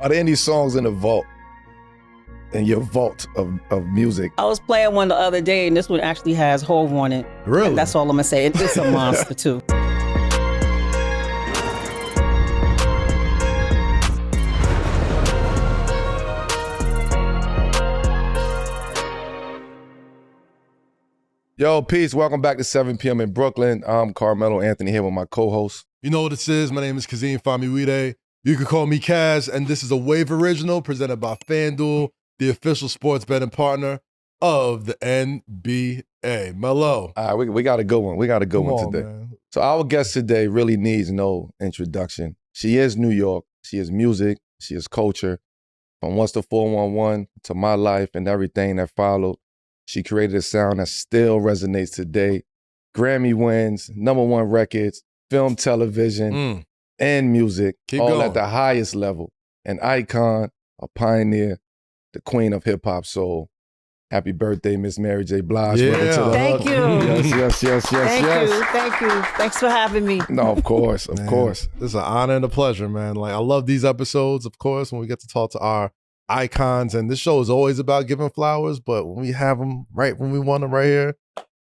Are there any songs in the vault, in your vault of music? I was playing one the other day, and this one actually has Hove on it. Really? And that's all I'm gonna say. It's a monster too. Yo, peace. Welcome back to 7 p.m. in Brooklyn. I'm Carmelo Anthony here with my co-host. You know what this is. My name is Kazim Famiwide. You can call me Kaz, and this is a Wave original presented by FanDuel, the official sports betting partner of the NBA. Melo. All right, we got a good one. We got a good one today. Man. So our guest today really needs no introduction. She is New York. She is music. She is culture. From Once the 411 to My Life and everything that followed, she created a sound that still resonates today. Grammy wins, #1 records, film, television, and music, Keep all going. at the highest level. An icon, a pioneer, the queen of hip-hop soul. Happy birthday, Miss Mary J. Blige. Yeah. Welcome to the Thank hood. you. Yes. Thank you. Thanks for having me. No, of course, of Man, course. This is an honor and a pleasure, man. Like, I love these episodes, of course, when we get to talk to our icons. And this show is always about giving flowers, but when we have them right when we want them right here,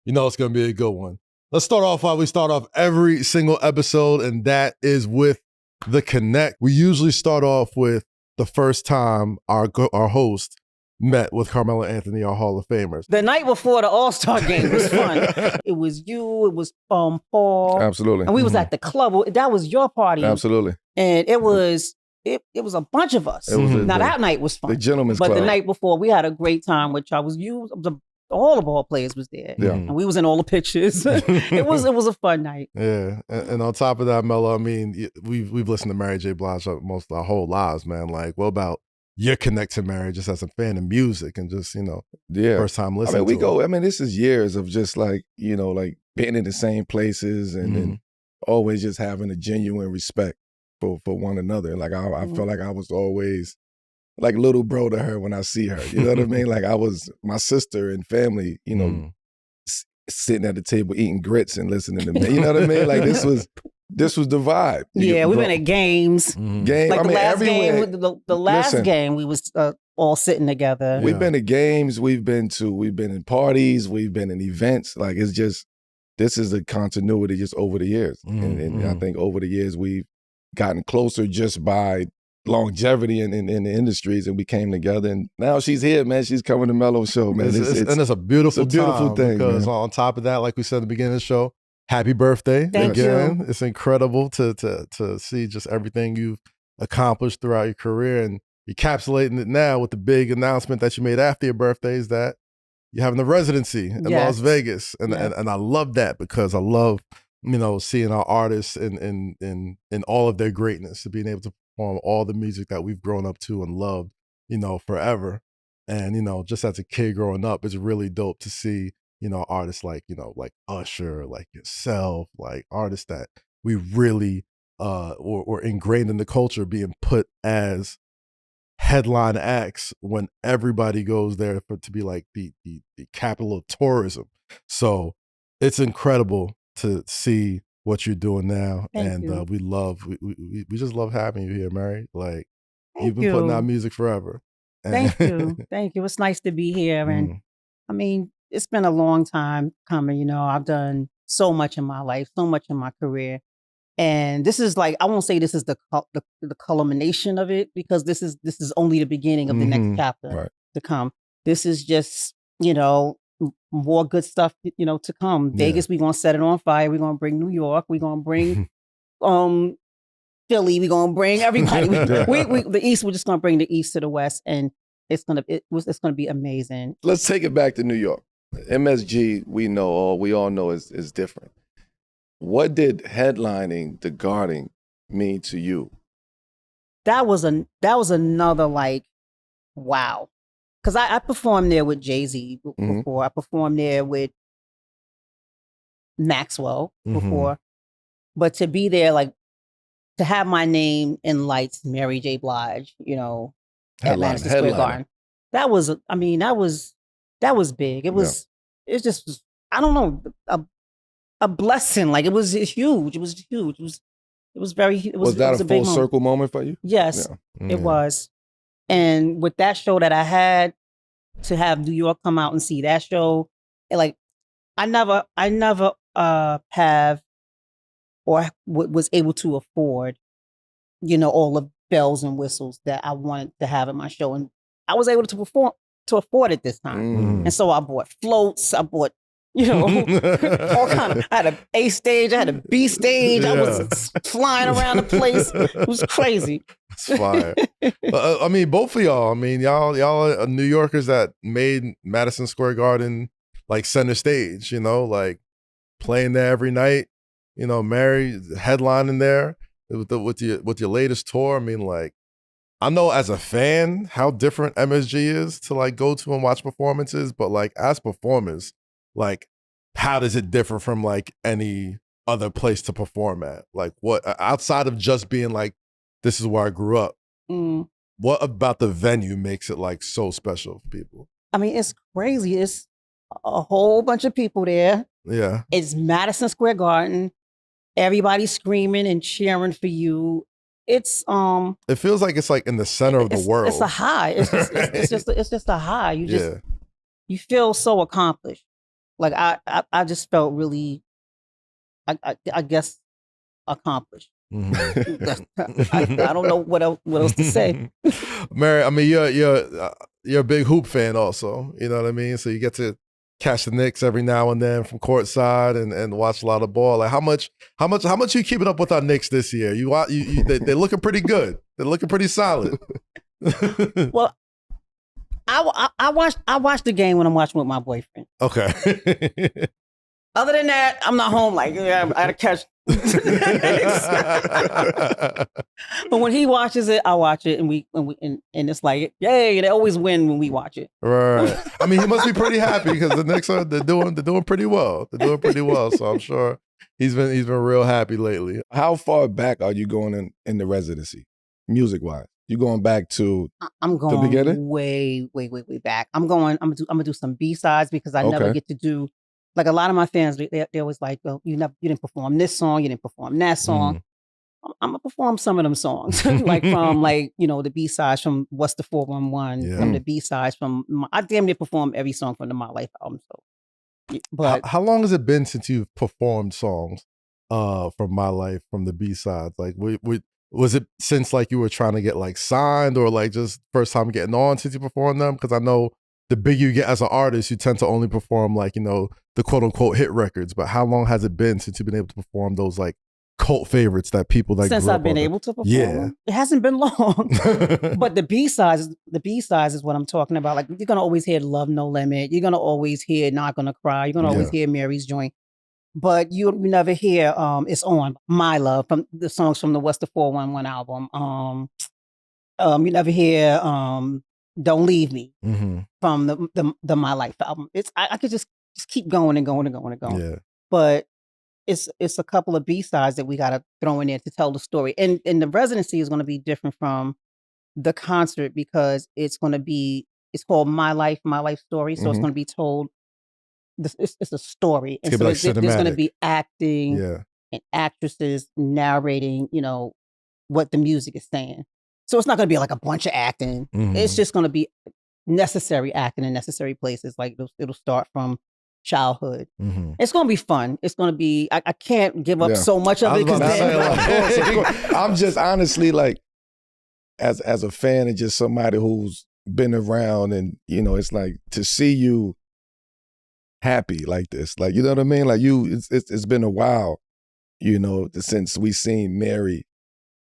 you know it's going to be a good one. Let's start off how we start off every single episode, and that is with the connect. We usually start off with the first time our host met with Carmelo Anthony, our Hall of Famers. The night before the All-Star game was fun. It was you, it was Paul. Absolutely. And we was at the club. That was your party. Absolutely. And it was a bunch of us. It was Now that night was fun. the Gentleman's But Club. the night before, we had a great time, which I was you. All the ball players was there. Yeah. And we was in all the pictures. it was a fun night. Yeah, and on top of that, Melo, I mean, we've listened to Mary J. Blige most of our whole lives, man. Like, what about your connect to Mary just as a fan of music and just, Yeah. first time listening I mean, this is years of just like being in the same places and always just having a genuine respect for one another. Like I felt like I was always like little bro to her when I see her. You know what I mean? Like I was my sister and family, sitting at the table eating grits and listening to me. You know what I mean? Like this was the vibe. Yeah, we've been at games. Game. Like I mean, everywhere. the last Listen. game, we was all sitting together. We've been to games, we've been in parties, we've been in events. Like it's just, this is a continuity just over the years. And I think over the years we've gotten closer just by longevity in the industries, and we came together. And now she's here, man. She's coming to Melo's show, man. It's a beautiful time thing. Because man. on top of that, like we said at the beginning of the show, happy birthday Thank again. you. It's incredible to see just everything you've accomplished throughout your career, and encapsulating it now with the big announcement that you made after your birthday is that you're having the residency in Las Vegas. And I love that because I love, seeing our artists in all of their greatness, being able to perform all the music that we've grown up to and loved, forever. And, just as a kid growing up, it's really dope to see, artists like Usher, like yourself, like artists that we really were ingrained in the culture being put as headline acts when everybody goes there to be like the capital of tourism. So it's incredible to see what you're doing now. Thank you. We just love having you here, Mary. Like, Thank you've been putting out music forever. Thank you. Thank you. It's nice to be here. And I mean, it's been a long time coming. I've done so much in my life, so much in my career. And this is like, I won't say this is the culmination of it, because this is only the beginning of the next chapter to come. This is just, more good stuff, to come. Vegas, we're going to set it on fire. We're going to bring New York. We're going to bring Philly. We're going to bring everybody. The East, we're just going to bring the East to the West, and it's going to be amazing. Let's take it back to New York. MSG, we all know is different. What did headlining the Garden mean to you? That was another like, wow. Because I performed there with Jay-Z before. I performed there with Maxwell before. But to be there, like, to have my name in lights, Mary J. Blige, at Madison Square Garden. That was big. It's just, I don't know, a blessing. Like, it was huge. It was huge. It was very. Was that a a big full circle moment for you? Yes, it was. And with that show that I had, to have New York come out and see that show, like I never have or was able to afford, all the bells and whistles that I wanted to have at my show, and I was able to afford it this time. And so I bought floats, I bought, all kind of. I had an A stage, I had a B stage. I was flying around the place. It was crazy. It's fire. I mean, both of y'all. I mean, y'all are New Yorkers that made Madison Square Garden like center stage. Like playing there every night. Mary headlining there with your latest tour. I mean, like, I know as a fan how different MSG is to like go to and watch performances, but like as performers, like how does it differ from like any other place to perform at? Like what outside of just being like, this is where I grew up. What about the venue makes it like so special for people? I mean, it's crazy. It's a whole bunch of people there. Yeah. It's Madison Square Garden. Everybody screaming and cheering for you. It's it feels like it's like in the center of the world. It's a high. It's just a high. You feel so accomplished. Like I just felt really, I guess, accomplished. I don't know what else to say. Mary, I mean, you're a big hoop fan also. You know what I mean? So you get to catch the Knicks every now and then from courtside and watch a lot of ball. Like how much you keeping up with our Knicks this year? They're looking pretty good. They're looking pretty solid. Well, I watched the game when I'm watching with my boyfriend. Okay. Other than that, I'm not home. Like, I had to catch. But when he watches it, I watch it, and it's like, yay! They always win when we watch it. Right. I mean, he must be pretty happy because the Knicks they're doing pretty well. They're doing pretty well. So I'm sure he's been real happy lately. How far back are you going in the residency, music wise? You going back to I'm going the beginning? way back. I'm gonna do some B-sides because I never get to do. Like a lot of my fans, they always like, well, you didn't perform this song, you didn't perform that song. I'm gonna perform some of them songs, like from the B-sides from What's the 411, from the B-sides from I damn near perform every song from the My Life album. So, but how long has it been since you've performed songs from My Life from the B-sides? Like, was it since like you were trying to get like signed, or like just first time getting on since you performed them? Because I know the bigger you get as an artist, you tend to only perform like, the quote unquote hit records. But how long has it been since you've been able to perform those like cult favorites that people like since I've been able to perform? Yeah. It hasn't been long. But the B-sides is what I'm talking about. Like you're gonna always hear Love No Limit. You're gonna always hear Not Gonna Cry. You're gonna always hear Mary's Joint. But you never hear It's On, My Love, from the songs from the What's the 411 album. You never hear Don't Leave Me from the My Life album. I could just keep going and going and going and going. Yeah. But it's a couple of B-sides that we got to throw in there to tell the story. And the residency is going to be different from the concert because it's called My Life Story. So it's going to be told. It's a story. And so there's going to be acting and actresses narrating, what the music is saying. So it's not going to be like a bunch of acting. It's just going to be necessary acting in necessary places. Like it'll start from childhood. It's going to be fun. It's going to be, I can't give up so much of it. I'm just honestly like, as a fan and just somebody who's been around and, it's like to see you happy like this, like, you know what I mean? Like it's been a while, since we seen Mary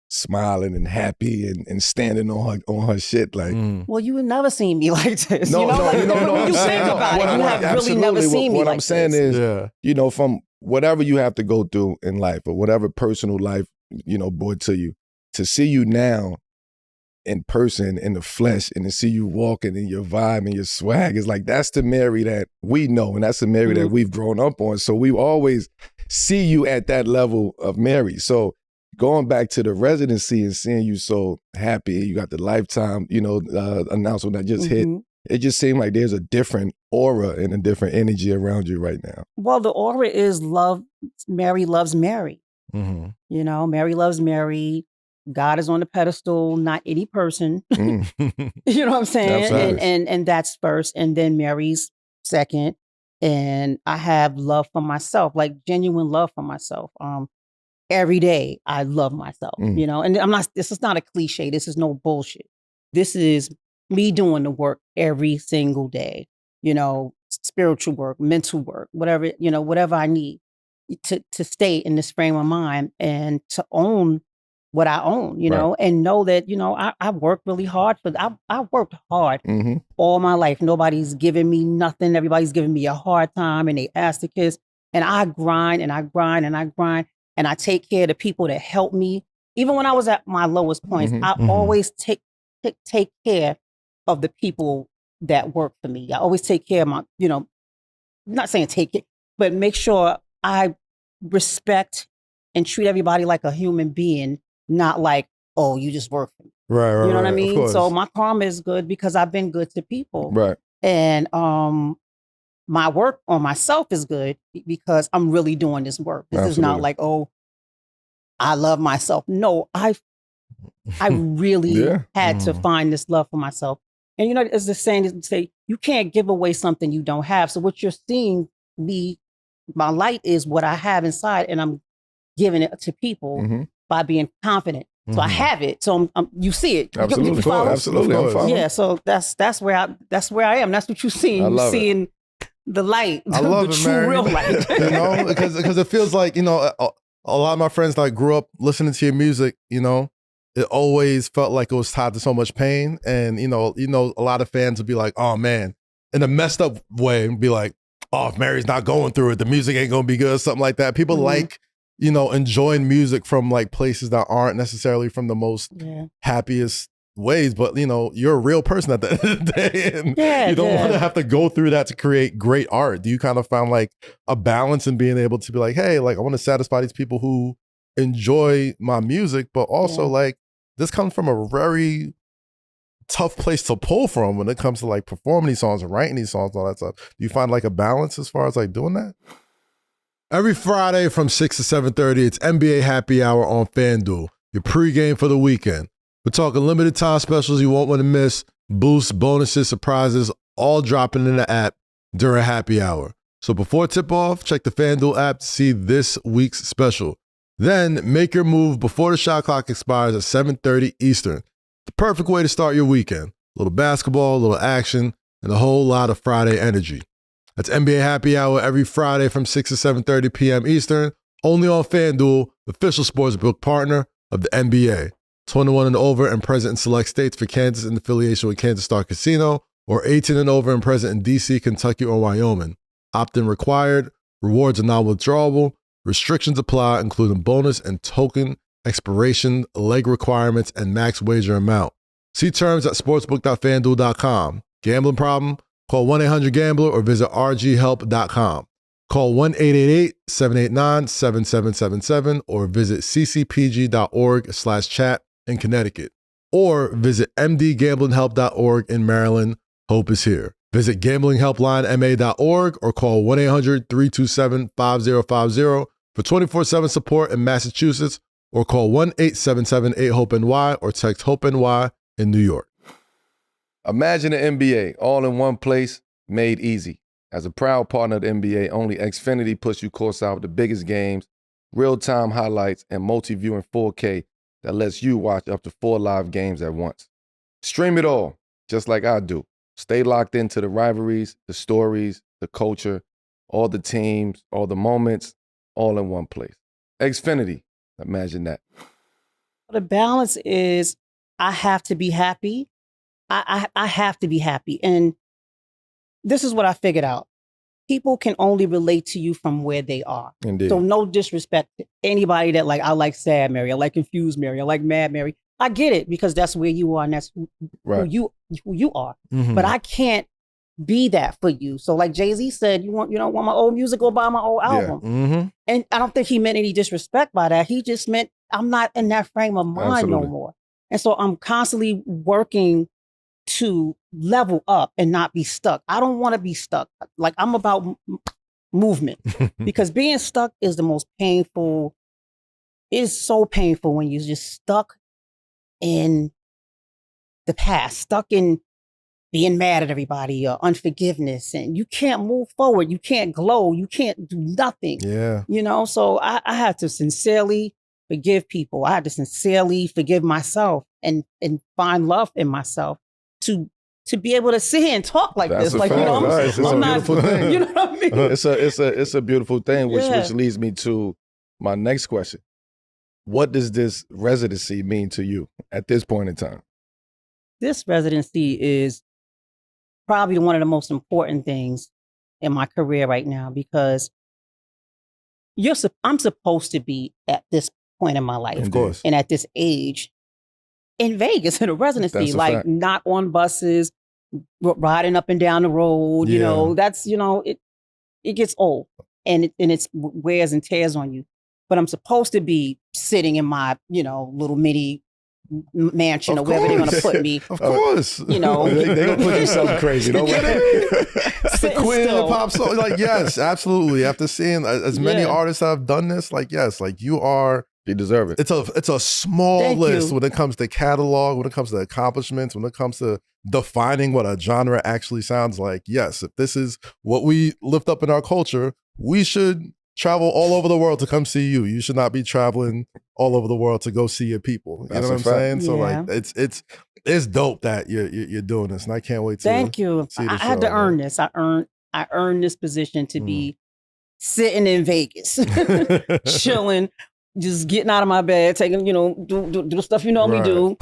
smiling and happy and standing on her shit. Like, well, you would never seen me like this. No. When you think about it, you have really never seen me what like I'm saying this. is, from whatever you have to go through in life or whatever personal life, brought to you, to see you now in person, in the flesh, and to see you walking in your vibe and your swag is like, that's the Mary that we know, and that's the Mary that we've grown up on. So we always see you at that level of Mary. So going back to the residency and seeing you so happy, you got the Lifetime, announcement that just hit. It just seemed like there's a different aura and a different energy around you right now. Well, the aura is love. Mary loves Mary. You know, Mary loves Mary. God is on the pedestal, not any person. You know what I'm saying? And that's first, and then Mary's second. And I have love for myself, like genuine love for myself. Every day I love myself, you know, and this is not a cliche. This is no bullshit. This is me doing the work every single day, you know, spiritual work, mental work, whatever, you know, whatever I need to stay in this frame of mind and to own what I own, you know, and know that, you know, I work really hard I worked hard all my life. Nobody's giving me nothing. Everybody's giving me a hard time and they ask to kiss. And I grind and I grind and I grind and I take care of the people that help me. Even when I was at my lowest points, I always take care of the people that work for me. I always take care of my, you know, not saying take it, but make sure I respect and treat everybody like a human being, not like, oh, you just work for me. Right. You know what I mean? So my karma is good because I've been good to people. Right. And my work on myself is good because I'm really doing this work. This is not like, oh, I love myself. No, I really had to find this love for myself. And you know, as the saying is, say, you can't give away something you don't have. So what you're seeing my light is what I have inside, and I'm giving it to people by being confident. So I have it. So you see it. Absolutely. Absolutely. I'm following. Yeah. So that's where I am. That's what you're seeing. You're seeing the light. I love the it, true man. real light. You know, because it feels like, you know, a lot of my friends like grew up listening to your music, you know, it always felt like it was tied to so much pain. And, you know, a lot of fans would be like, oh man, in a messed up way, be like, oh, if Mary's not going through it, the music ain't gonna be good, something like that. People like, you know, enjoying music from like places that aren't necessarily from the most happiest ways, but you know, you're a real person at the end of the day, and you don't want to have to go through that to create great art. Do you kind of find like a balance in being able to be like, hey, like I want to satisfy these people who enjoy my music, but also like this comes from a very tough place to pull from when it comes to like performing these songs and writing these songs and all that stuff. Do you find like a balance as far as like doing that? Every Friday from 6 to 7:30, it's NBA Happy Hour on FanDuel, your pregame for the weekend. We're talking limited time specials you won't want to miss, boosts, bonuses, surprises, all dropping in the app during happy hour. So before tip-off, check the FanDuel app to see this week's special. Then make your move before the shot clock expires at 7:30 Eastern. The perfect way to start your weekend. A little basketball, a little action, and a whole lot of Friday energy. That's NBA Happy Hour every Friday from 6 to 7:30 p.m. Eastern, only on FanDuel, official sportsbook partner of the NBA. 21 and over and present in select states for Kansas in affiliation with Kansas Star Casino, or 18 and over and present in D.C., Kentucky, or Wyoming. Opt-in required. Rewards are non-withdrawable. Restrictions apply, including bonus and token expiration, leg requirements, and max wager amount. See terms at sportsbook.fanduel.com. Gambling problem? Call 1-800-GAMBLER or visit rghelp.com. Call 1-888-789-7777 or visit ccpg.org/chat in Connecticut. Or visit mdgamblinghelp.org in Maryland. Hope is here. Visit gamblinghelplinema.org or call 1-800-327-5050 for 24/7 support in Massachusetts, or call 1-877-8-HOPE-NY or text HOPE-NY in New York. Imagine the NBA all in one place, made easy. As a proud partner of the NBA, only Xfinity puts you courtside with the biggest games, real-time highlights, and multi-view in 4K that lets you watch up to 4 live games at once. Stream it all, just like I do. Stay locked into the rivalries, the stories, the culture, all the teams, all the moments, all in one place. Xfinity, imagine that. The balance is I have to be happy. I have to be happy. And this is what I figured out. People can only relate to you from where they are. Indeed. So no disrespect to anybody that like, I like sad Mary, I like confused Mary, I like mad Mary. I get it because that's where you are and that's who you are. But I can't be that for you. So like Jay-Z said, you don't want my old music, go buy my old album. And I don't think he meant any disrespect by that. He just meant I'm not in that frame of mind no more. And so I'm constantly working to level up and not be stuck. I don't want to be stuck. Like I'm about movement because being stuck is the most painful is so painful when you're just stuck in the past, stuck in being mad at everybody or unforgiveness, and you can't move forward. You can't glow. You can't do nothing. Yeah. You know, so I had to sincerely forgive people. I had to sincerely forgive myself and find love in myself to be able to sit here and talk like That's this. Like, you know, I'm not, thing. You know what I mean? It's a beautiful thing, which leads me to my next question. What does this residency mean to you at this point in time? This residency is probably one of the most important things in my career right now, because I'm supposed to be at this point in my life, of course, and at this age in Vegas in a residency, like fact. Not on buses, riding up and down the road. You know, that's, you know, it gets old and it wears and tears on you. But I'm supposed to be sitting in my, you know, little mini mansion or wherever they're going to put me. Of course. You know. They're going to put you something crazy. Don't worry. That's the queen of hip hop song. Like, yes, absolutely. After seeing as many artists that have done this, like, yes, like you are. You deserve it. It's a small list when it comes to catalog, when it comes to accomplishments, when it comes to defining what a genre actually sounds like. Yes, if this is what we lift up in our culture, we should travel all over the world to come see you. You should not be traveling all over the world to go see your people. You know what I'm saying? So like, it's dope that you're doing this, and I can't wait to. Thank you. I had to earn this. I earned this position to be sitting in Vegas, chilling, just getting out of my bed, taking, you know, do the stuff you normally do.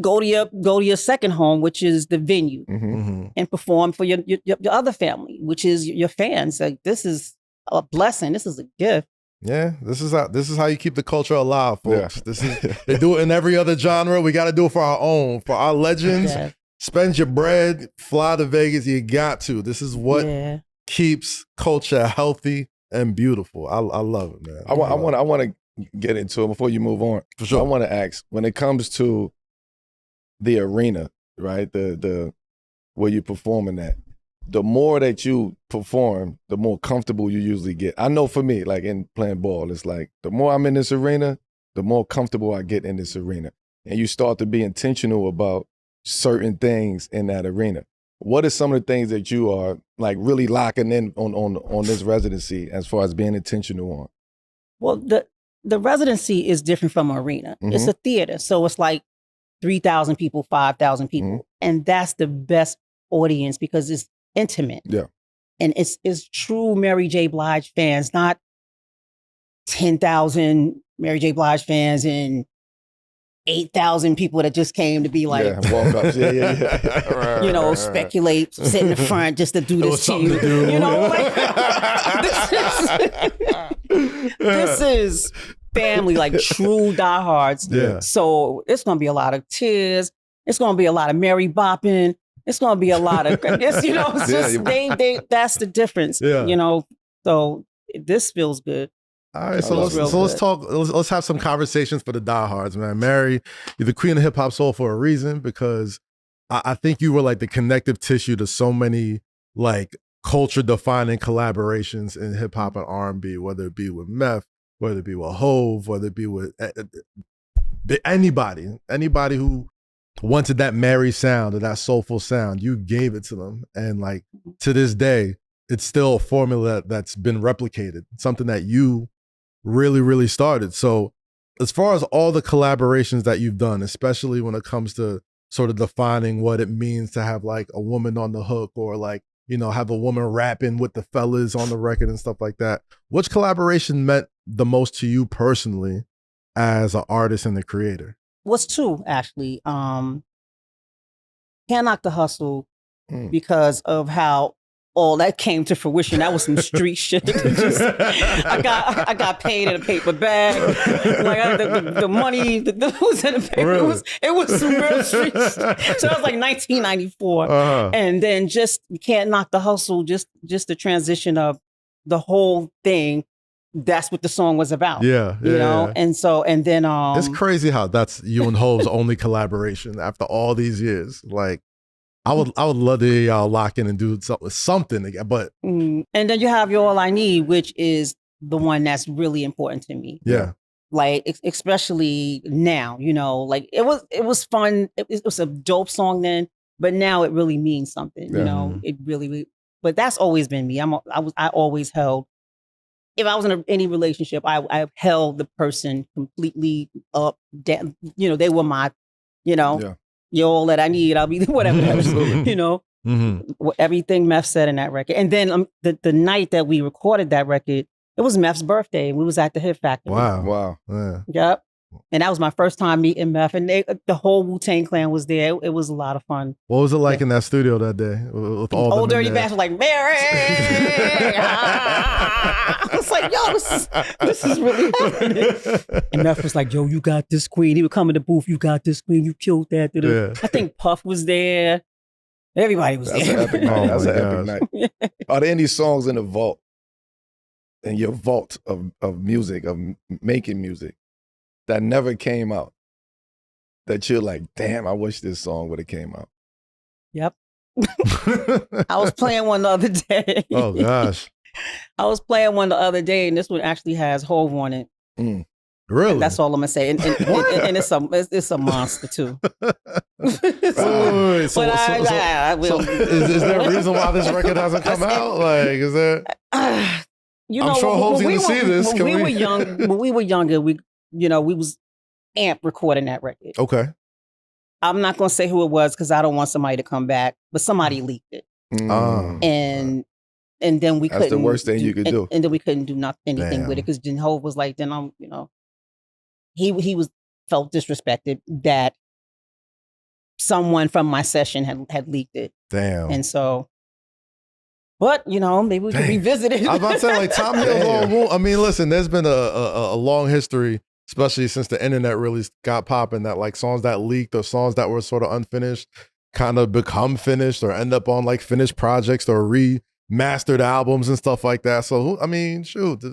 Go to your second home, which is the venue, and perform for your other family, which is your fans. Like, this is a blessing. This is a gift. Yeah, this is how you keep the culture alive, folks. They do it in every other genre. We got to do it for our own, for our legends. Spend your bread, fly to Vegas. You got to. This is what keeps culture healthy and beautiful. I love it, man. I want to get into it before you move on. For sure. I want to ask, when it comes to the arena, right? The where you're performing at. The more that you perform, the more comfortable you usually get. I know for me, like in playing ball, it's like the more I'm in this arena, the more comfortable I get in this arena. And you start to be intentional about certain things in that arena. What are some of the things that you are like really locking in on this residency as far as being intentional on? Well, the residency is different from an arena. It's a theater. So it's like 3,000 people, 5,000 people. And that's the best audience because it's intimate. Yeah. And it's true Mary J. Blige fans, not 10,000 Mary J. Blige fans and 8,000 people that just came to be like, walk up. Right, you know, speculate, sit in the front just to do this to you. You know, like, this is family, like true diehards. Yeah. So it's going to be a lot of tears. It's going to be a lot of Mary bopping. It's going to be a lot of, you know, it's just, that's the difference, you know, so this feels good. All right, so let's have some conversations for the diehards, man. Mary, you're the queen of hip hop soul for a reason, because I think you were like the connective tissue to so many like culture defining collaborations in hip hop and R&B, whether it be with Meth, whether it be with Hove, whether it be with anybody who wanted that Mary sound or that soulful sound. You gave it to them, and like to this day, it's still a formula that's been replicated, something that you really, really started. So as far as all the collaborations that you've done, especially when it comes to sort of defining what it means to have like a woman on the hook, or like, you know, have a woman rapping with the fellas on the record and stuff like that, which collaboration meant the most to you personally as an artist and the creator? Was two, actually. Can't Knock the Hustle, because of how all that came to fruition. That was some street shit. I got paid in a paper bag. Like the money that was in the paper, really? it was some real street shit. So that was like 1994. And then just Can't Knock the Hustle, just the transition of the whole thing. That's what the song was about. You know? And so, and then it's crazy how that's you and Hove's only collaboration after all these years. Like, I would love to hear y'all lock in and do something again. But and then you have You're All I Need, which is the one that's really important to me. Yeah. like especially now, you know, like it was fun. It was a dope song then, but now it really means something. You know, it really. But that's always been me. I always held. If I was in any relationship, I held the person completely up, down. You know, they were my, you know, you're all that I need. I'll be whatever. You know, everything Meth said in that record. And then the night that we recorded that record, it was Meth's birthday. We was at the Hit Factory. Wow. Yeah. Yep. And that was my first time meeting Meth, and the whole Wu-Tang Clan was there. It was a lot of fun. What was it like in that studio that day with all Old Dirty Bastard like, Mary! I was like, yo, this is really happening. And Meth was like, yo, you got this, queen. He would come in the booth, you got this, queen. You killed that. I think Puff was there. Everybody was there. That's an epic night. That's an epic night. Are there any songs in the vault, in your vault of music, of making music, that never came out, that you're like, damn, I wish this song would have came out? Yep. I was playing one the other day. Oh, gosh. I was playing one the other day, and this one actually has Hove on it. Really? And that's all I'm going to say. And it's a monster, too. Is there a reason why this record hasn't come out? Like, is there... You know, I'm sure Hope's going to see this. When we were younger, we was Amp recording that record. Okay. I'm not going to say who it was because I don't want somebody to come back, but somebody leaked it. And then we couldn't. That's the worst thing you could do. And then we couldn't do anything with it because then Hove was like, then I'm, you know, he felt disrespected that someone from my session had leaked it. Damn. And so. But, you know, maybe we can revisit it. I was about to say, like, Tom Hill's I mean, listen, there's been a long history, especially since the internet really got popping, that like songs that leaked or songs that were sort of unfinished kind of become finished or end up on like finished projects or remastered albums and stuff like that. So, I mean, shoot.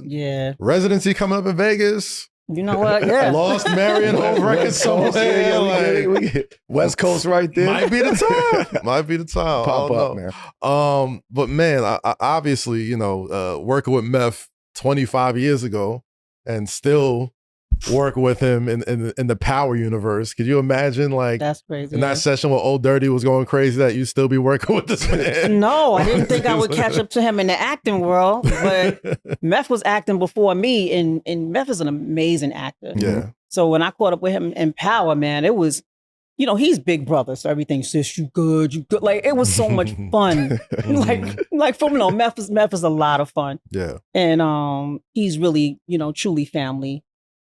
Residency coming up in Vegas. You know what? Yeah. Lost Marion Hove records somewhere. We get West Coast right there. Might be the time. Might be the time. Pop up, man. But man, I obviously, you know, working with Meth 25 years ago and still work with him in the Power universe. Could you imagine, like, that's crazy, in that session where Old Dirty was going crazy, that you still be working with this man? No, I didn't think I would catch up to him in the acting world, but Meth was acting before me, and Meth is an amazing actor. Yeah. So when I caught up with him in Power, man, it was, you know, he's Big Brother, so everything says you good. Like, it was so much fun. like from Meth is a lot of fun. Yeah. And he's really, you know, truly family.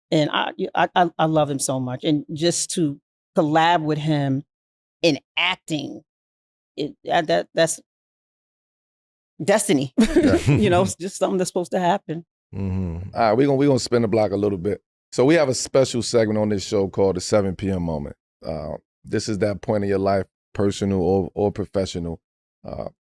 And I love him so much. And just to collab with him in acting, that's destiny. You know, it's just something that's supposed to happen. All right, we're gonna spin the block a little bit. So we have a special segment on this show called the 7 p.m. moment. This is that point in your life, personal or professional,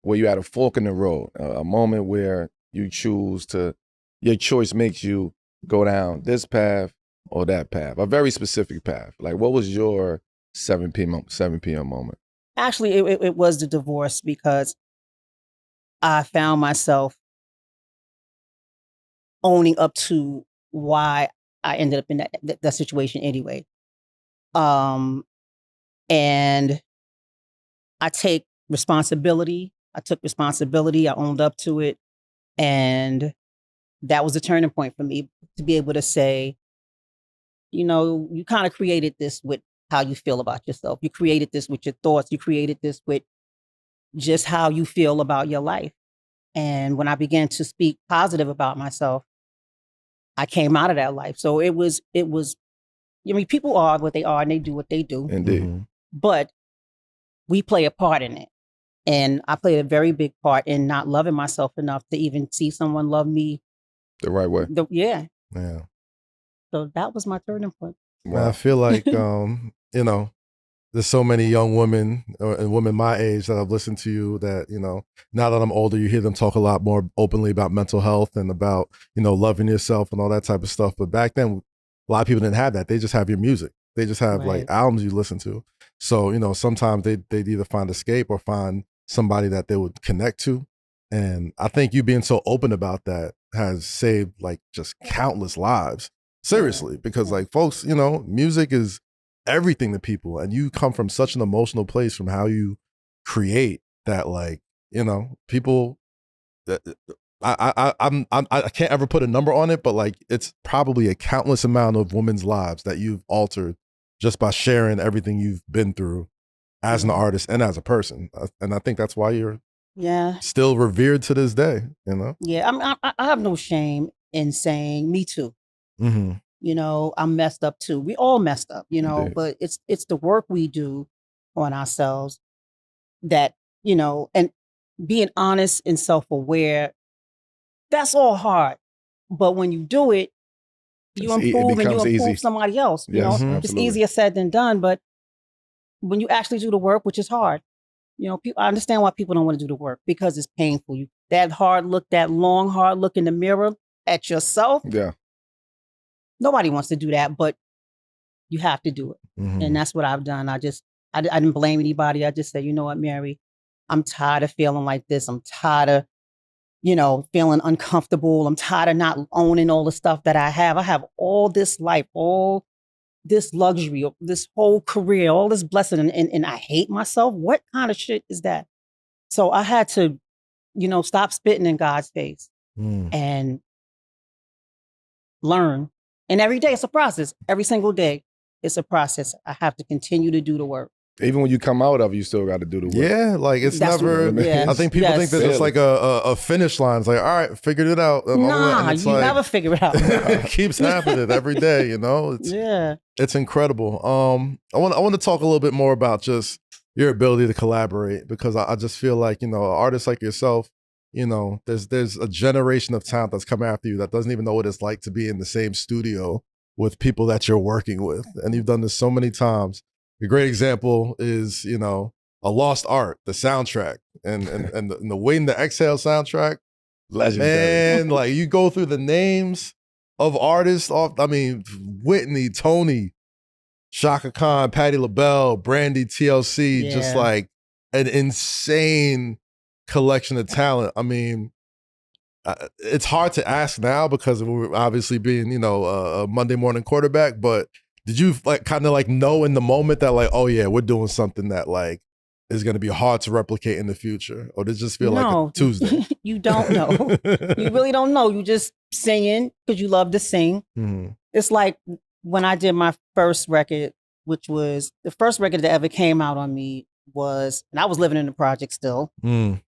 where you're at a fork in the road, a moment where you choose to, your choice makes you go down this path or that path, a very specific path. Like, what was your 7 p.m. moment? Actually, it was the divorce, because I found myself owning up to why I ended up in that situation anyway. And I take responsibility. I took responsibility. I owned up to it. And that was a turning point for me, to be able to say, you know, you kind of created this with how you feel about yourself. You created this with your thoughts. You created this with just how you feel about your life. And when I began to speak positive about myself, I came out of that life. So it was, I mean, people are what they are and they do what they do. Indeed. But we play a part in it. And I played a very big part in not loving myself enough to even see someone love me the right way. Yeah. Yeah. So that was my turning point. Wow. I feel like, you know, there's so many young women and women my age that have listened to you that, you know, now that I'm older, you hear them talk a lot more openly about mental health and about, you know, loving yourself and all that type of stuff. But back then, a lot of people didn't have that. They just have your music. They just have like albums you listen to. So, you know, sometimes they'd either find escape or find somebody that they would connect to. And I think you being so open about that has saved like just countless lives. Seriously, because like folks, you know, music is everything to people, and you come from such an emotional place from how you create that, like, you know, people. I can't ever put a number on it, but like it's probably a countless amount of women's lives that you've altered just by sharing everything you've been through as an artist and as a person, and I think that's why you're still revered to this day. You know? Yeah, I have no shame in saying me too. Mm-hmm. You know, I'm messed up too. We all messed up, you know, but it's the work we do on ourselves that, you know, and being honest and self-aware, that's all hard. But when you do it, you improve and you improve somebody else. You know, it's easier said than done. But when you actually do the work, which is hard, you know, I understand why people don't want to do the work because it's painful. That long, hard look in the mirror at yourself. Yeah. Nobody wants to do that, but you have to do it. Mm-hmm. And that's what I've done. I didn't blame anybody. I just said, you know what, Mary, I'm tired of feeling like this. I'm tired of, you know, feeling uncomfortable. I'm tired of not owning all the stuff that I have. I have all this life, all this luxury, this whole career, all this blessing, and I hate myself. What kind of shit is that? So I had to, you know, stop spitting in God's face and learn. And every day it's a process. Every single day it's a process. I have to continue to do the work. Even when you come out of it, you still got to do the work. Yeah, like it's never. I think people think that it's like a finish line. It's like, all right, figured it out. Nah, you like, never figure it out. It keeps happening every day. You know, it's incredible. I want to talk a little bit more about just your ability to collaborate, because I just feel like, you know, artists like yourself, you know, there's a generation of talent that's come after you that doesn't even know what it's like to be in the same studio with people that you're working with, and you've done this so many times. A great example is, you know, A Lost Art, the soundtrack, and the Waiting to Exhale soundtrack. Legendary. Man, like you go through the names of artists I mean, Whitney, Tony, Shaka Khan, Patti LaBelle, Brandy, TLC, just like an insane collection of talent. I mean, it's hard to ask now because we're obviously being, you know, a Monday morning quarterback, but did you like kind of like know in the moment that like, oh yeah, we're doing something that like is going to be hard to replicate in the future? Or does it just feel like a Tuesday? You don't know. You really don't know. You just singing because you love to sing. Mm-hmm. It's like when I did my first record, which was the first record that ever came out on me was, and I was living in the project still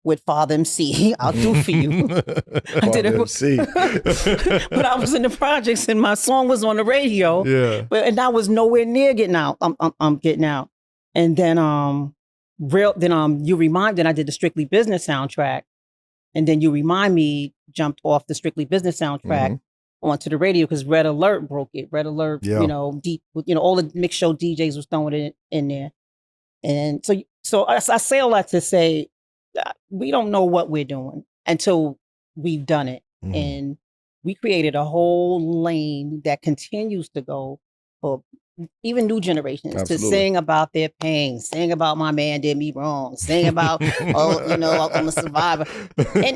with Father MC. I'll do for you. I did it MC. But I was in the projects and my song was on the radio. Yeah. And I was nowhere near getting out. I'm getting out. And then You Remind, then I did the Strictly Business soundtrack. And then You Remind Me jumped off the Strictly Business soundtrack onto the radio because Red Alert broke it. Red Alert, you know, all the mix show DJs was throwing it in there. And so I say all that to say we don't know what we're doing until we've done it. Mm-hmm. And we created a whole lane that continues to go for even new generations to sing about their pain, sing about my man did me wrong, sing about, oh, you know, I'm a survivor. And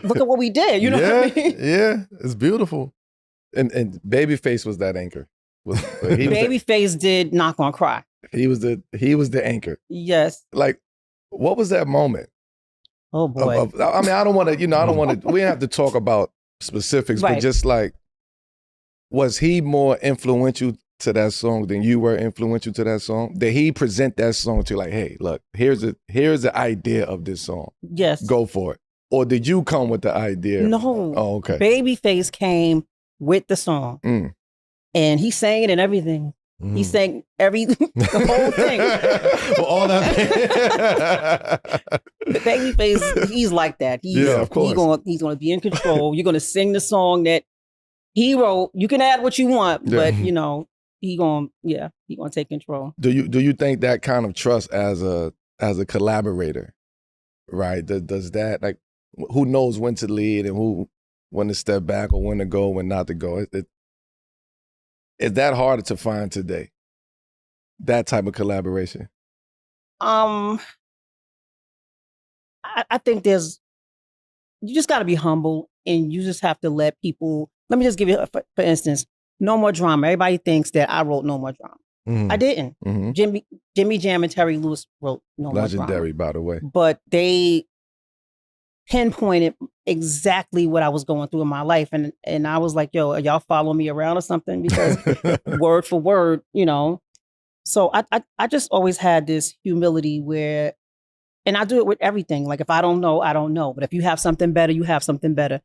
look at what we did, you know what I mean? Yeah, it's beautiful. And Babyface was that anchor. Babyface did Not Gonna Cry. He was the anchor. Yes. Like, what was that moment? Oh boy. I mean, I don't want to, we have to talk about specifics, but just like, was he more influential to that song than you were influential to that song? Did he present that song to like, hey, look, here's the idea of this song. Yes. Go for it. Or did you come with the idea? No. Oh, okay. Babyface came with the song. And he sang it and everything. He sang the whole thing. Well, all that. Babyface, he's like that. Of course. He's going to be in control. You're going to sing the song that he wrote. You can add what you want, but you know, he going to take control. Do you think that kind of trust as a collaborator, right? Does that, like, who knows when to lead and when to step back or when to go, when not to go? Is that harder to find today? That type of collaboration? I think you just got to be humble and you just have to let people let me just give you, for instance, No More Drama. Everybody thinks that I wrote No More Drama. I didn't. Jimmy Jam and Terry Lewis wrote No More Drama. Legendary, by the way. But they pinpointed exactly what I was going through in my life. And I was like, yo, are y'all following me around or something? Because word for word, So I just always had this humility where, and I do it with everything. Like if I don't know, I don't know. But if you have something better, you have something better.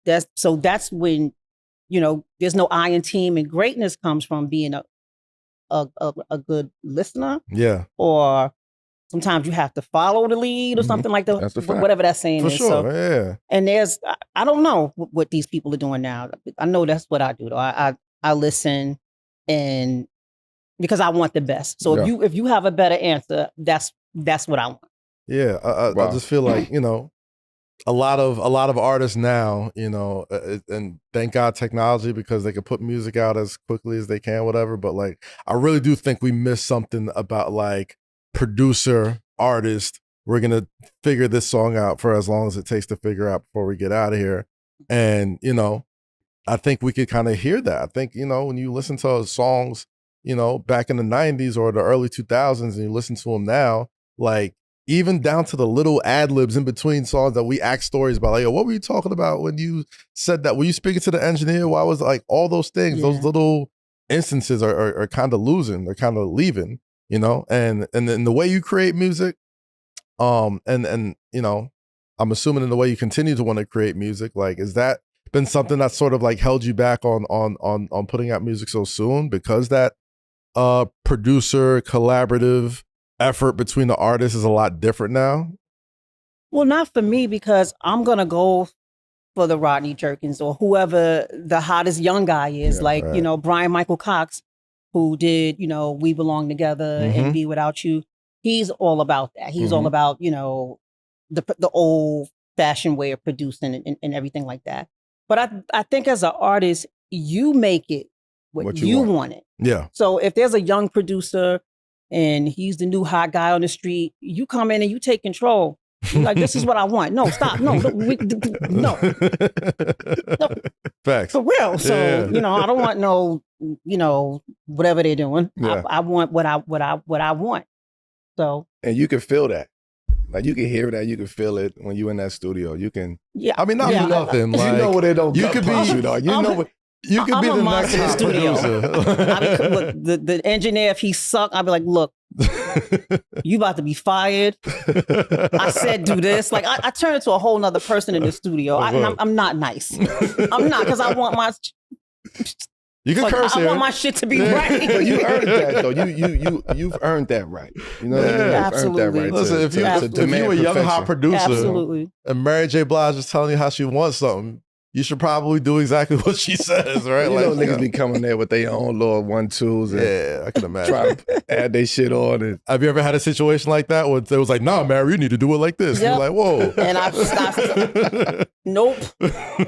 That's when, there's no I in team, and greatness comes from being a good listener. Yeah. Or sometimes you have to follow the lead or something like that. Whatever that saying is. For sure, so, yeah. And I don't know what these people are doing now. I know that's what I do though. I listen, and because I want the best. So if you have a better answer, that's what I want. Yeah, I just feel like, a lot of artists now, and thank God technology, because they can put music out as quickly as they can, whatever. But like, I really do think we miss something about like producer, artist. We're going to figure this song out for as long as it takes to figure out before we get out of here. And, I think we could kind of hear that. I think, when you listen to songs, back in the 90s or the early 2000s and you listen to them now, like, even down to the little ad libs in between songs that we act stories about, like, what were you talking about when you said that? Were you speaking to the engineer? Why was like all those things? Those little instances are kind of losing. They're kind of leaving, And then the way you create music, I'm assuming in the way you continue to want to create music, like, is that been something that sort of like held you back on putting out music so soon, because that producer collaborative effort between the artists is a lot different now? Well, not for me, because I'm going to go for the Rodney Jerkins or whoever the hottest young guy is, Brian Michael Cox, who did, We Belong Together and Be Without You. He's all about that. He's all about, the old fashioned way of producing and everything like that. But I think as an artist, you make it what you want it. Yeah. So if there's a young producer and he's the new hot guy on the street, you come in and you take control. You're like, this is what I want. No, stop. No. Facts. For real. So, I don't want no, whatever they're doing. Yeah. I want what I want. So. And you can feel that. Like, you can hear that, you can feel it when you're in that studio. You can. Yeah. I mean, not for nothing. Like, you know what they don't. You could be. You could be the next hot producer. Look, the engineer, if he suck, I'd be like, look, you about to be fired. I said do this. Like, I turn into a whole nother person in the studio. I'm not nice. I'm not, because I want my. You can curse here. I want my shit to be right. But you earned that, though. You've earned that right. You know what I mean? Absolutely. Earned that right. Listen, if you a young hot producer, absolutely, and Mary J. Blige is telling you how she wants something, you should probably do exactly what she says, right? Niggas be coming there with their own little 1-2s. Yeah, I can imagine. Try to add their shit on. And have you ever had a situation like that where it was like, nah, Mary, you need to do it like this? Yep. You're like, whoa. And I've stopped. Nope.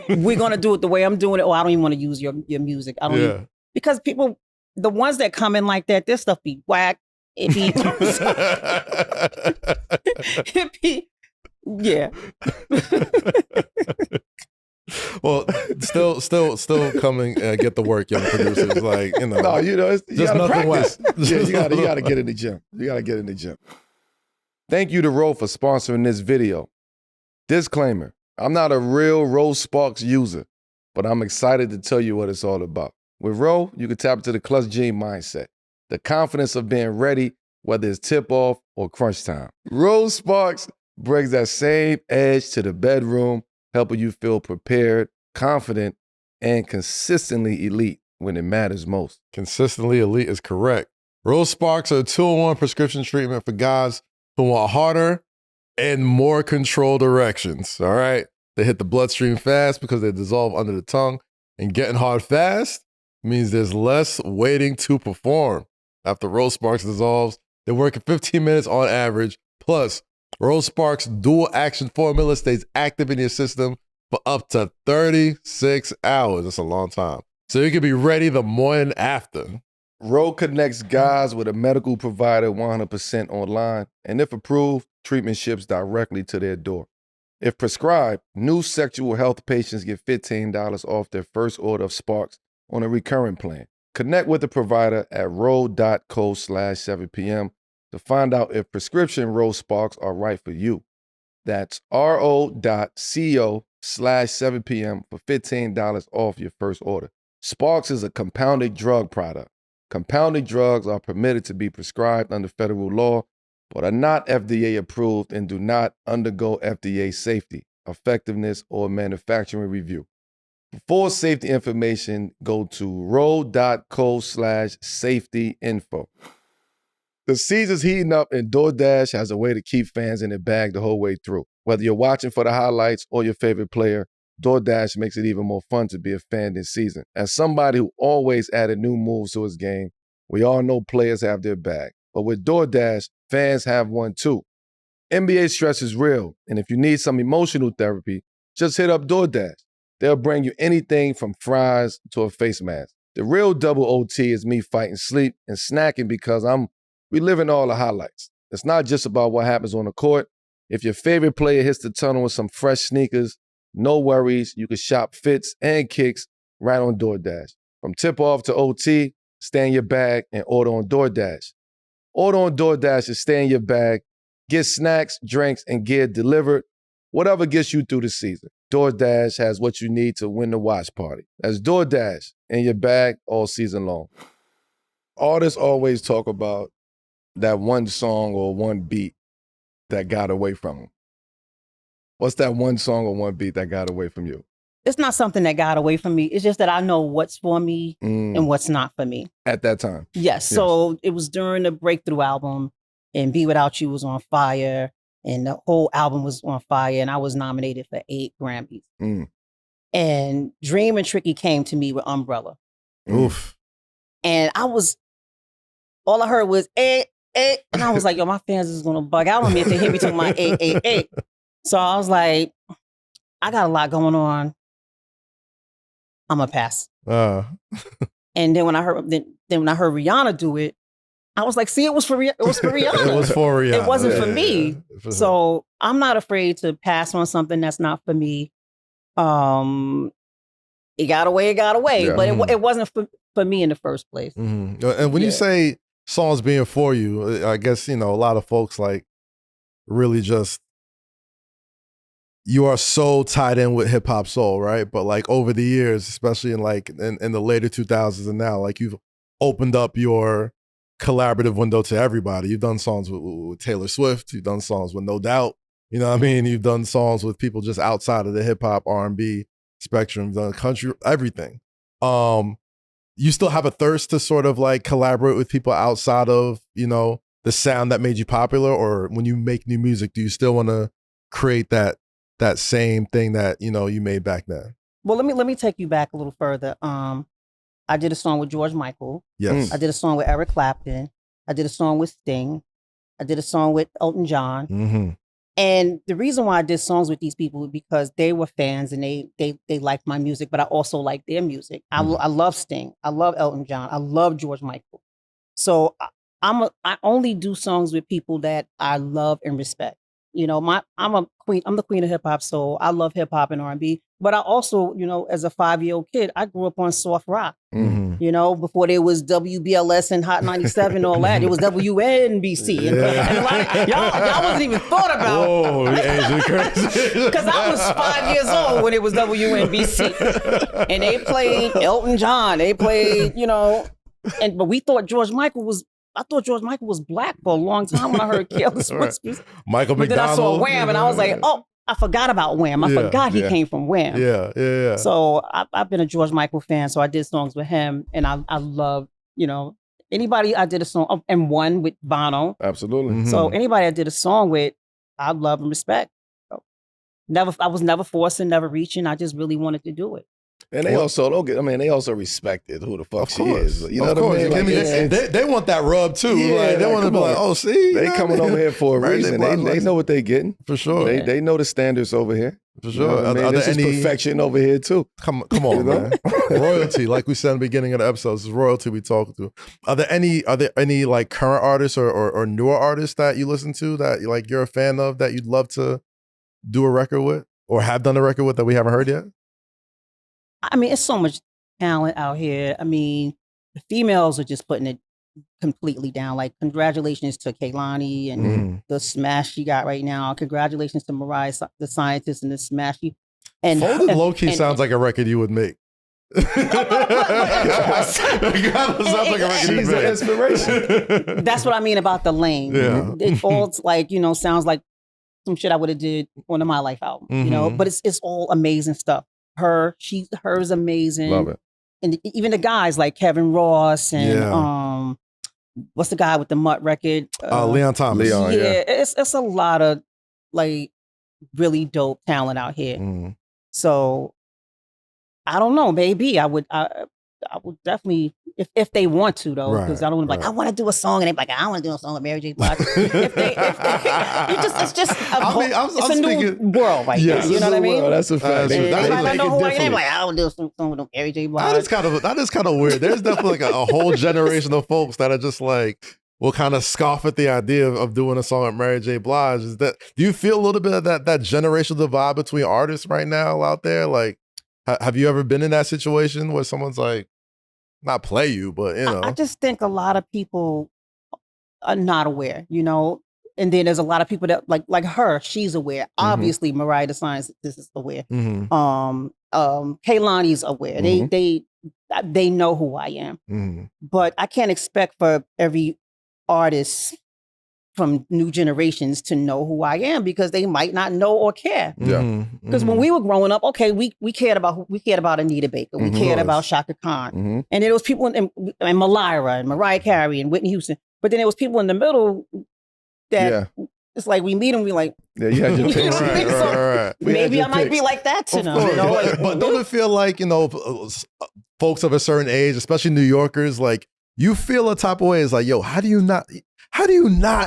We're going to do it the way I'm doing it. Oh, I don't even want to use your music. I don't even, because people, the ones that come in like that, their stuff be whack. It be, yeah. Well, still coming get the work, young producers. Like, no, it's just nothing whack. Yeah, you gotta get in the gym. You gotta get in the gym. Thank you to Ro for sponsoring this video. Disclaimer: I'm not a real Ro Sparks user, but I'm excited to tell you what it's all about. With Ro, you can tap into the clutch gene mindset, the confidence of being ready, whether it's tip off or crunch time. Ro Sparks brings that same edge to the bedroom, helping you feel prepared, confident, and consistently elite when it matters most. Consistently elite is correct. Ro Sparks are a 2-in-1 prescription treatment for guys who want harder and more controlled erections, all right? They hit the bloodstream fast because they dissolve under the tongue, and getting hard fast means there's less waiting to perform. After Ro Sparks dissolves, they work in 15 minutes on average. Plus, Ro Sparks' dual action formula stays active in your system for up to 36 hours. That's a long time. So you can be ready the morning after. Ro connects guys with a medical provider 100% online, and if approved, treatment ships directly to their door. If prescribed, new sexual health patients get $15 off their first order of Sparks on a recurring plan. Connect with the provider at ro.co/7pm to find out if prescription Ro Sparks are right for you. That's ro.co/7pm for $15 off your first order. Sparks is a compounded drug product. Compounded drugs are permitted to be prescribed under federal law, but are not FDA approved and do not undergo FDA safety, effectiveness, or manufacturing review. For full safety information, go to ro.co/safety-info. The season's heating up and DoorDash has a way to keep fans in their bag the whole way through. Whether you're watching for the highlights or your favorite player, DoorDash makes it even more fun to be a fan this season. As somebody who always added new moves to his game, we all know players have their bag. But with DoorDash, fans have one too. NBA stress is real, and if you need some emotional therapy, just hit up DoorDash. They'll bring you anything from fries to a face mask. The real double OT is me fighting sleep and snacking because I'm reliving all the highlights. It's not just about what happens on the court. If your favorite player hits the tunnel with some fresh sneakers, no worries. You can shop fits and kicks right on DoorDash. From tip-off to OT, stay in your bag and order on DoorDash. Order on DoorDash and stay in your bag. Get snacks, drinks, and gear delivered. Whatever gets you through the season. DoorDash has what you need to win the watch party. That's DoorDash in your bag all season long. Artists always talk about that one song or one beat that got away from them. What's that one song or one beat that got away from you? It's not something that got away from me. It's just that I know what's for me and what's not for me. At that time? Yes. So it was during the Breakthrough album, and Be Without You was on fire, and the whole album was on fire, and I was nominated for 8 Grammys. And Dream and Tricky came to me with Umbrella. Oof. And all I heard was, and I was like, yo, my fans is gonna bug out on me if they hear me talking about 8. So I was like, I got a lot going on. I'm gonna pass. And then when I heard Rihanna do it, I was like, see, it was for Rihanna. It was for Rihanna. It wasn't for me. Yeah. So I'm not afraid to pass on something that's not for me. It got away, yeah. But it wasn't for me in the first place. And when you say songs being for you, I guess, a lot of folks like really just, you are so tied in with hip hop soul, right? But like over the years, especially in the later 2000s and now, like you've opened up your collaborative window to everybody. You've done songs with Taylor Swift. You've done songs with No Doubt. You know what I mean? You've done songs with people just outside of the hip hop, R&B spectrum. You've done country, everything. You still have a thirst to sort of like collaborate with people outside of, the sound that made you popular? Or when you make new music, do you still want to create that same thing that, you made back then? Well, let me take you back a little further. I did a song with George Michael. Yes. I did a song with Eric Clapton. I did a song with Sting. I did a song with Elton John. And the reason why I did songs with these people was because they were fans and they liked my music, but I also liked their music. I love Sting. I love Elton John. I love George Michael. So I only do songs with people that I love and respect. I'm a queen. I'm the queen of hip hop, so I love hip hop and R&B. But I also, as a 5-year-old kid, I grew up on soft rock. Before there was WBLS and Hot 97 and all that, it was WNBC. And a lot of, y'all wasn't even thought about. Whoa, Asian crazy. Because I was 5 years old when it was WNBC, and they played Elton John. They played, but we thought George Michael was. I thought George Michael was black for a long time when I heard Careless Whisper. Michael McDonald. Then I saw Wham, and I was like, oh, I forgot about Wham. I forgot he came from Wham. Yeah. So I've been a George Michael fan, so I did songs with him, and I love, anybody I did a song, and one with Bono. Absolutely. So anybody I did a song with, I love and respect. So I was never forcing, never reaching. I just really wanted to do it. And they they also respected who the fuck she is. You know what I mean? Like, they want that rub too. Yeah, right? They want to be like, oh, see? They coming over here for a reason. They know what they're getting. For sure. They know the standards over here. For sure. This is perfection over here too. Come on, man. Royalty, like we said in the beginning of the episode, this is royalty we talk to. Are there any like current artists or newer artists that you listen to that like you're a fan of that you'd love to do a record with or have done a record with that we haven't heard yet? I mean, it's so much talent out here. I mean, the females are just putting it completely down. Like, congratulations to Kehlani and the smash she got right now. Congratulations to Mariah, the scientist, and the smash she. And Folded Low Key sounds like a record you would make. She's an inspiration. That's what I mean about the lane. Yeah. It all like, you know, sounds like some shit I would have did on My Life album, you know, but it's all amazing stuff. Hers amazing. Love it. And even the guys like Kevin Ross and what's the guy with the Mutt record? Leon Thomas. Leon, yeah. It's a lot of like really dope talent out here. So I don't know. Maybe I would definitely if they want to though, because I don't want to be like I want to do a song and they be like I want to do a song with Mary J. Blige. it's just a new world right now. You know what I mean? That's a fact. They might not know who I am. Like I want to do a song with Mary J. Blige. That is kind of weird. There's definitely like a whole generation of folks that are just like will kind of scoff at the idea of doing a song with Mary J. Blige. Do you feel a little bit of that generational divide between artists right now out there? Like, have you ever been in that situation where someone's like, not play you, but you know? I just think a lot of people are not aware, you know? And then there's a lot of people that like her, she's aware. Obviously, Mariah the Scientist is aware. Kehlani's aware. They know who I am. But I can't expect for every artist from new generations to know who I am because they might not know or care. Because when we were growing up, okay, we cared about Anita Baker, we cared about Shaka Khan, and there was people and Malira and Mariah Carey and Whitney Houston. But then there was people in the middle that it's like we meet them, we like you had your pick. Right. Maybe I might be like that to them. You know? But don't it feel like, you know, folks of a certain age, especially New Yorkers, like you feel a type of way. It's like, yo, how do you not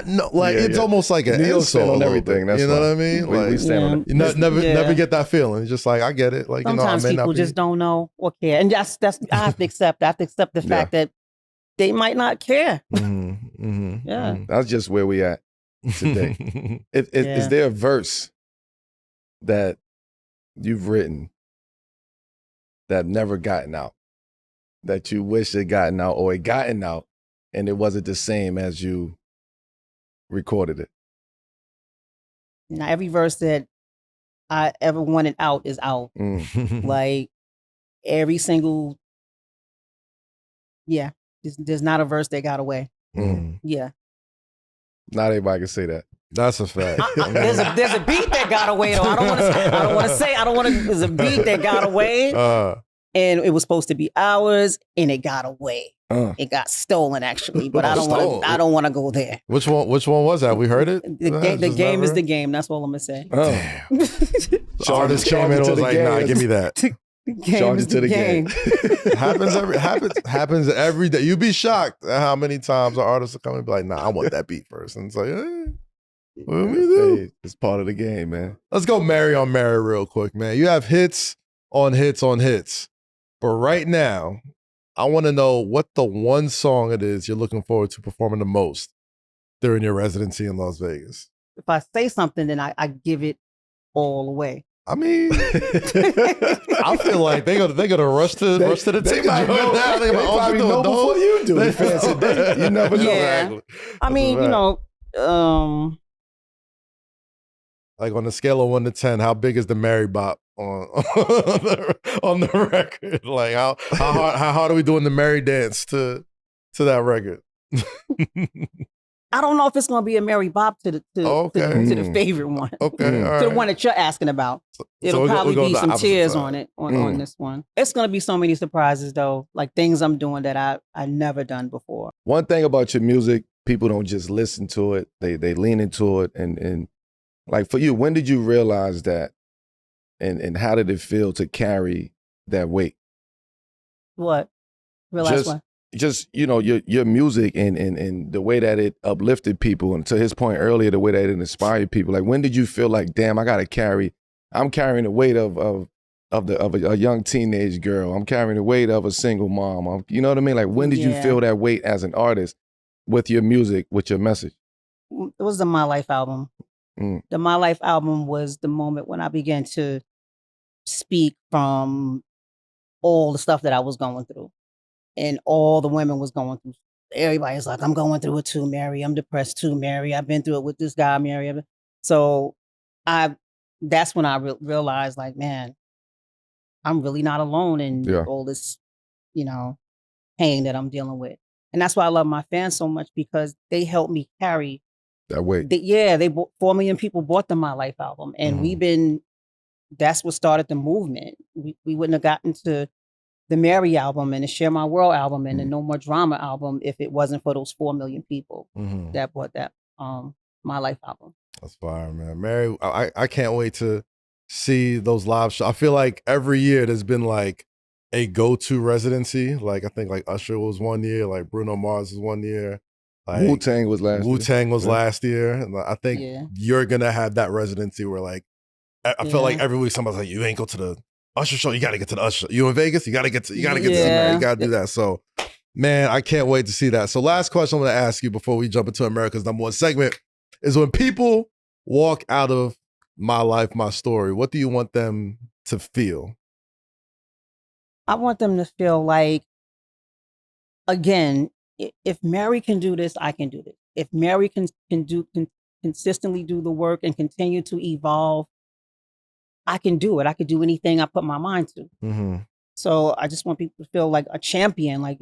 know? Like, it's almost like an insult on everything. That's you know what I mean? We stand on it. You never get that feeling. It's just like, I get it. Like, sometimes you know, people just don't know or care. And that's I have to accept the fact that they might not care. Yeah. That's just where we at today. Is there a verse that you've written that never gotten out, that you wish it gotten out, or it gotten out and it wasn't the same as you recorded it? Now, every verse that I ever wanted out is out. Like every single, there's not a verse that got away. Yeah. Not everybody can say that. That's a fact. There's a beat that got away though. I don't want to. There's a beat that got away, and it was supposed to be ours, and it got away. It got stolen actually, but I don't want to go there. Which one was that? We heard it. The game is the game. That's all I'm gonna say. Damn. The artist came in and was like, "Nah, give me that." Game is the game. happens every day. You'd be shocked at how many times an artist will come and be like, "Nah, I want that beat first." And it's like, what do we do? Hey, it's part of the game, man. Let's go Mary on Mary real quick, man. You have hits on hits on hits. But right now, I want to know what the one song it is you're looking forward to performing the most during your residency in Las Vegas. If I say something, then I give it all away. I mean, I feel like they're gonna rush to the team. They probably know before you do. The fancy day. You never know. Yeah. I mean, you know, like on a scale of 1 to 10, how big is the Mary Bop on the record? Like how hard are we doing the Mary dance to that record? I don't know if it's going to be a Mary Bop to the favorite one. Okay, all to the one that you're asking about. It'll probably be some tears on it on this one. It's going to be so many surprises though, like things I'm doing that I never done before. One thing about your music, people don't just listen to it; they lean into it. And like for you, when did you realize that? And how did it feel to carry that weight? What? Realize what? Just, you know, your music and the way that it uplifted people, and to his point earlier, the way that it inspired people. Like, when did you feel like, damn, I'm carrying the weight of a young teenage girl. I'm carrying the weight of a single mom. You know what I mean? Like, when did you feel that weight as an artist with your music, with your message? It was the My Life album. The My Life album was the moment when I began to speak from all the stuff that I was going through, and all the women was going through. Everybody's like, I'm going through it too, Mary. I'm depressed too, Mary. I've been through it with this guy, Mary. So that's when I realized, like, man, I'm really not alone in all this, pain that I'm dealing with. And that's why I love my fans so much, because they help me carry that weight. 4 million people bought the My Life album, and that's what started the movement. We wouldn't have gotten to the Mary album and the Share My World album and the No More Drama album if it wasn't for those 4 million people that bought that My Life album. That's fire, man. Mary, I can't wait to see those live shows. I feel like every year there's been like a go-to residency. Like I think like Usher was one year, like Bruno Mars was one year. Like Wu-Tang was last year. Wu-Tang was last year. And I think you're gonna have that residency where like I feel like every week somebody's like, you ain't go to the Usher show, you gotta get to the Usher. You in Vegas? You gotta get to Mary. You gotta do that. So man, I can't wait to see that. So last question I'm gonna ask you before we jump into America's #1 segment is, when people walk out of My Life, My Story, what do you want them to feel? I want them to feel like, again, if Mary can do this, I can do this. If Mary can consistently do the work and continue to evolve, I can do it. I could do anything I put my mind to. So I just want people to feel like a champion, like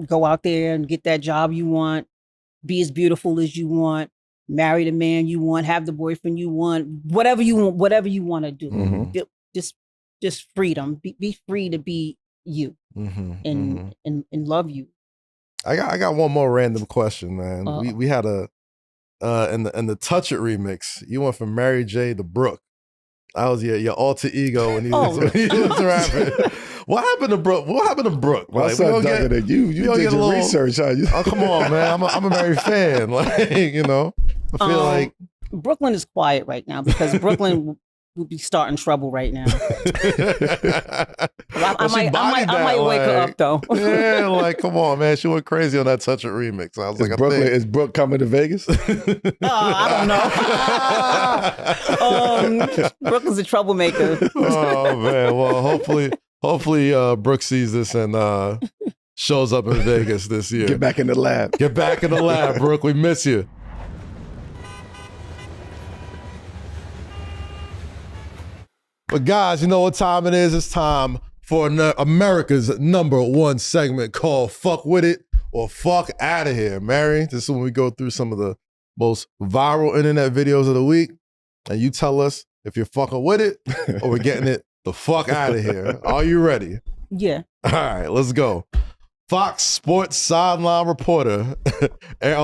go out there and get that job you want, be as beautiful as you want, marry the man you want, have the boyfriend you want, whatever you want to do. Just freedom. Be free to be you and love you. I got one more random question, man. We had in the Touch It remix, you went from Mary J to Brooke. I was your alter ego when he was rapping. What happened to Brooke? Well, like, you did your research, huh? Oh, come on, man. I'm a Mary fan. Like, I feel like Brooklyn is quiet right now because Brooklyn would be starting trouble right now. I might wake her up though. Yeah, like come on, man. She went crazy on that Touch It remix. I was is Brooke coming to Vegas? I don't know. Brooklyn's a troublemaker. Oh man. Well, hopefully Brooke sees this and shows up in Vegas this year. Get back in the lab. Get back in the lab, Brooke. We miss you. But guys, you know what time it is? It's time for America's #1 segment called Fuck With It or Fuck Outta Here. Mary, this is when we go through some of the most viral internet videos of the week, and you tell us if you're fucking with it or we're getting it the fuck out of here. Are you ready? Yeah. All right, let's go. Fox Sports sideline reporter,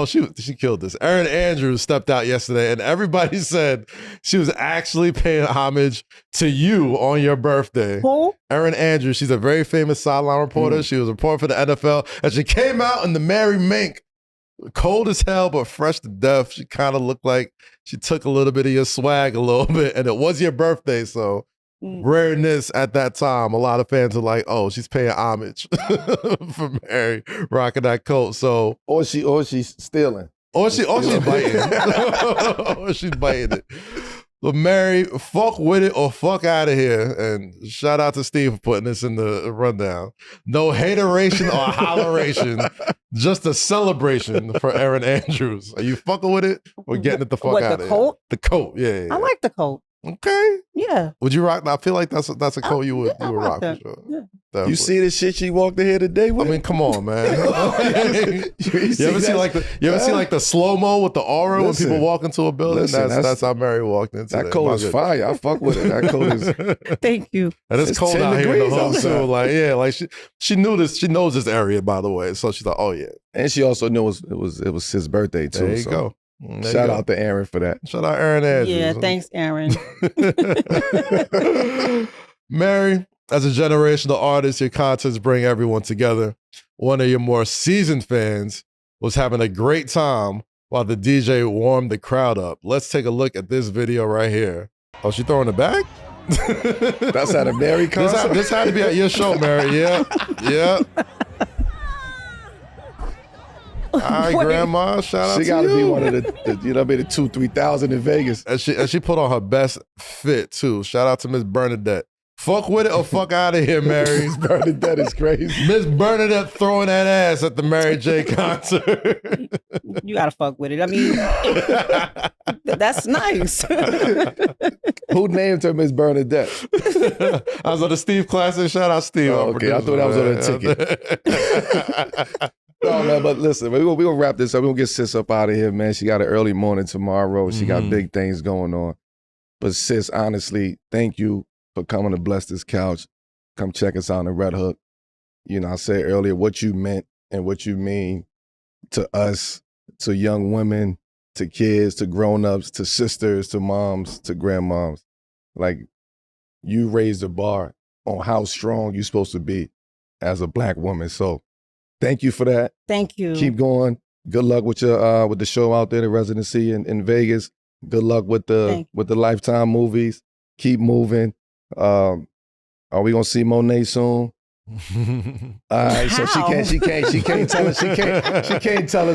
she killed this. Erin Andrews stepped out yesterday, and everybody said she was actually paying homage to you on your birthday. Who? Erin Andrews, she's a very famous sideline reporter. She was a reporter for the NFL, and she came out in the Mary Mink, cold as hell, but fresh to death. She kind of looked like she took a little bit of your swag a little bit, and it was your birthday, so rareness at that time. A lot of fans are like, "Oh, she's paying homage for Mary rocking that coat." So, or she's stealing, or she's biting, or she's biting it. So, Mary, fuck with it or fuck out of here. And shout out to Steve for putting this in the rundown. No hateration or holleration, just a celebration for Erin Andrews. Are you fucking with it or getting it the fuck out of here? The coat? The coat, yeah. I like the coat. Okay. Yeah. Would you rock? I feel like that's a coat you would rock for sure. Yeah. Definitely. You see the shit she walked in here today with? I mean, come on, man. you ever see like the slow-mo with the aura when people walk into a building? That's how Mary walked into that coat is fire. I fuck with it. That coat is. Thank you. And it's cold out here in the hood too. Like, yeah, like she knew this. She knows this area, by the way. So she's like, oh yeah. And she also knew it was his birthday too. There you go. Shout out to Aaron for that. Shout out Erin Andrews. Yeah, thanks, Aaron. Mary, as a generational artist, your concerts bring everyone together. One of your more seasoned fans was having a great time while the DJ warmed the crowd up. Let's take a look at this video right here. Oh, she throwing it back? That's at a Mary concert? This had to be at your show, Mary. Yeah. Yeah. All right, Grandma, shout out to you. She got to be one of the you know, maybe the 2,000-3,000 in Vegas. And she put on her best fit too. Shout out to Miss Bernadette. Fuck with it or fuck out of here, Mary. Miss Bernadette is crazy. Miss Bernadette throwing that ass at the Mary J concert. You gotta fuck with it. I mean, that's nice. Who named her Miss Bernadette? I was on the Steve Classic. Shout out Steve. Oh, okay, I thought that was on the ticket. No, man, but listen, we're gonna wrap this up. We're gonna get Sis up out of here, man. She got an early morning tomorrow. She got big things going on. But Sis, honestly, thank you for coming to bless this couch. Come check us out on the Red Hook. You know, I said earlier what you meant and what you mean to us, to young women, to kids, to grown-ups, to sisters, to moms, to grandmoms. Like, you raised the bar on how strong you're supposed to be as a Black woman. So thank you for that. Thank you. Keep going. Good luck with your with the show out there, the Residency in Vegas. Good luck with the Lifetime movies. Keep moving. Are we gonna see Monet soon? All right, so she can't tell us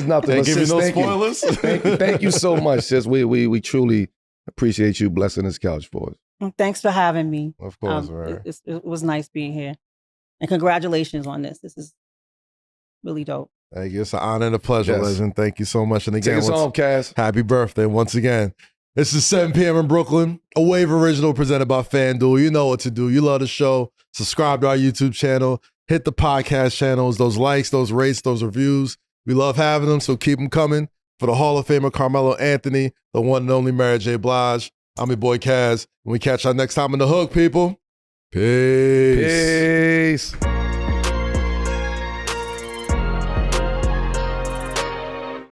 nothing. Can't give you no spoilers. Thank you so much, sis. We truly appreciate you blessing this couch for us. Thanks for having me. Of course, right. It was nice being here, and congratulations on this. This is really dope. Thank you. It's an honor and a pleasure, legend. Thank you so much. And again, take us home, Cass. Happy birthday once again. This is 7 p.m. in Brooklyn, a Wave original presented by FanDuel. You know what to do. You love the show. Subscribe to our YouTube channel. Hit the podcast channels. Those likes, those rates, those reviews. We love having them, so keep them coming. For the Hall of Famer Carmelo Anthony, the one and only Mary J. Blige, I'm your boy Kaz. And we catch y'all next time in the Hook, people. Peace. Peace.